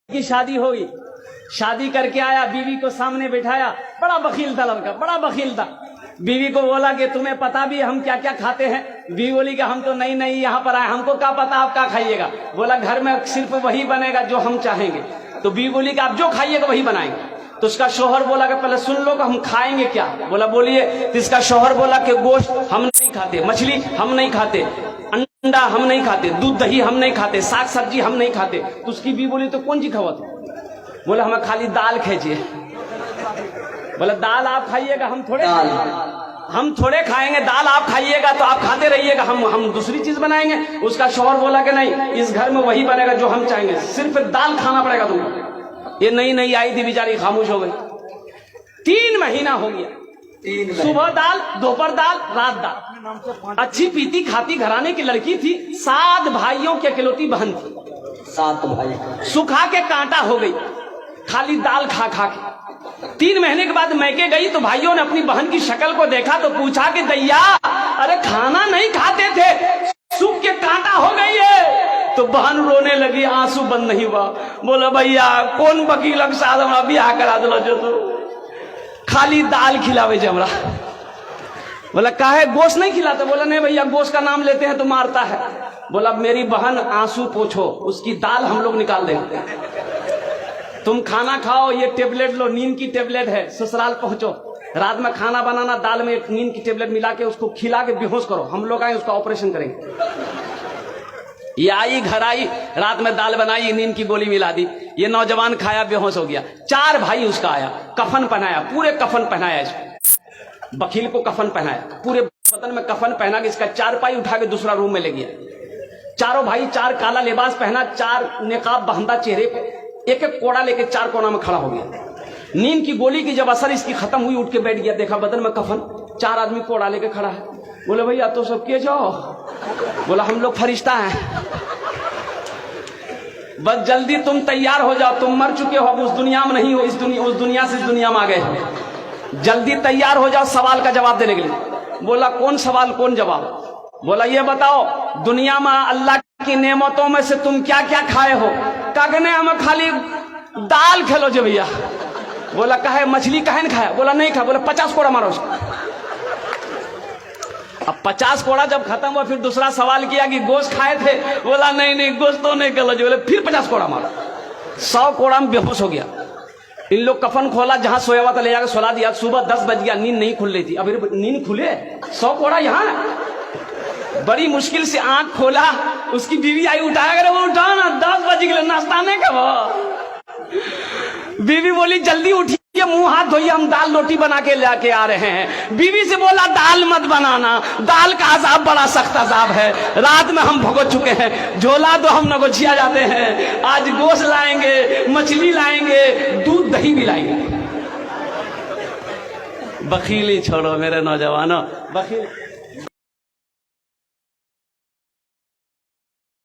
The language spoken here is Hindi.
की शादी हुई, शादी करके आया, बीवी को सामने बिठाया। बड़ा बखील था लड़का, बड़ा बखील था। बीवी को बोला कि तुम्हें पता भी हम क्या क्या खाते हैं? बीवी बोली कि हम तो नई नई यहाँ पर आए, हमको क्या पता आप क्या खाइएगा। बोला घर में सिर्फ वही बनेगा जो हम चाहेंगे। तो बीवी बोली कि आप जो खाइएगा वही बनाएंगे। तो उसका शौहर बोला कि पहले सुन लो कि हम खाएंगे क्या। बोला बोलिए। तो इसका शौहर बोला कि गोश्त हम नहीं खाते, मछली हम नहीं खाते, अंडा हम नहीं खाते, दूध दही हम नहीं खाते, साग सब्जी हम नहीं खाते। तो उसकी बीवी बोली तो कौन सी खावा तू? बोला हमें खाली दाल खींचिए। बोला दाल आप खाइएगा, हम थोड़े खाएंगे, दाल आप खाइएगा तो आप खाते रहिएगा, हम दूसरी चीज बनाएंगे। उसका शौहर बोला कि नहीं, इस घर में वही बनेगा जो हम चाहेंगे, सिर्फ दाल खाना पड़ेगा तुमको। ये नई नई आई थी, बेचारी खामोश हो गई। 3 महीना हो गया, सुबह दाल, दोपहर दाल, रात दाल। अच्छी पीती खाती घराने की लड़की थी। 7 भाइयों की इकलौती बहन थी। 7 भाई सुखा के कांटा हो गई, खाली दाल खा खा के। 3 महीने के बाद मैके गई तो भाइयों ने अपनी बहन की शक्ल को देखा तो पूछा कि दैया, अरे खाना नहीं खाते थे, सूख के कांटा हो गई है। तो बहन रोने लगी, आंसू बंद नहीं हुआ। बोला भैया कौन वकील के साथ हमरा ब्याह करा दिलो जो तू खाली दाल खिलावे जे हमरा। बोला काहे गोश्त नहीं खिलाते? बोला नहीं भैया, गोश्त का नाम लेते हैं तो मारता है। बोला मेरी बहन आंसू पोछो, उसकी दाल हम लोग निकाल देंगे। तुम खाना खाओ, ये टेबलेट लो, नींद की टेबलेट है, ससुराल पहुंचो, रात में खाना बनाना, दाल में एक नींद की टेबलेट मिला के उसको खिला के बेहोश करो, हम लोग आए उसका ऑपरेशन करेंगे। ये आई, घर आई, रात में दाल बनाई, नींद की गोली मिला दी। ये नौजवान खाया, बेहोश हो गया। 4 भाई उसका आया, कफन पहनाया, पूरे कफन पहनाया इसको। वकील को कफन पहनाया, पूरे बदन में कफन पहना के इसका 4 पाई उठा के दूसरा रूम में ले गया। चारों भाई 4 काला लिबास पहना, 4 निकाब बांधा चेहरे पे, एक एक कोड़ा लेके 4 कोना में खड़ा हो गया। नींद की गोली की जब असर इसकी खत्म हुई, उठ के बैठ गया, देखा बदन में कफन, 4 आदमी कोड़ा लेके खड़ा है। बोले भैया तो सब किए जाओ। बोला हम लोग फरिश्ता हैं, बस जल्दी तुम तैयार हो जाओ, तुम मर चुके हो, अब उस दुनिया में नहीं हो, उस दुनिया से इस दुनिया में आ गए, जल्दी तैयार हो जाओ सवाल का जवाब देने के लिए। बोला कौन सवाल कौन जवाब? बोला ये बताओ दुनिया में अल्लाह की नेमतों में से तुम क्या क्या खाए हो? कहने हमें खाली दाल खेलो जो भैया। बोला कहे मछली कहे न खाया? बोला नहीं खाया। बोला 50 कोड़ा मारो उसको। अब 50 कोड़ा जब खत्म हुआ, फिर दूसरा सवाल किया कि गोश्त खाए थे? बोला नहीं नहीं, गोश्त तो नहीं खेलो। बोले फिर 50 कोड़ा मारो। 100 कोड़ा में बेहोश हो गया। इन लोग कफन खोला, जहां सोया हुआ था ले जाकर सुला दिया। सुबह 10 बज गया, नींद नहीं खुल रही थी। अब नींद खुले, 100 कोड़ा यहाँ। बड़ी मुश्किल से आंख खोला, उसकी बीवी आई, उठाया करे। वो उठा ना, 10 बज गए, नाश्ता नहीं कब? बीवी बोली जल्दी उठिए, मुंह हाथ धोइए, हम दाल रोटी बना के लेके आ रहे हैं। बीवी से बोला दाल मत बनाना, दाल का अजाब बड़ा सख्त अजाब है, रात में हम भुगत चुके हैं, झोला तो हम नगोचिया जाते हैं, आज गोश्त लाएंगे, मछली लाएंगे, दूध दही भी लाएंगे। बखीली छोड़ो मेरे नौजवानों, बखील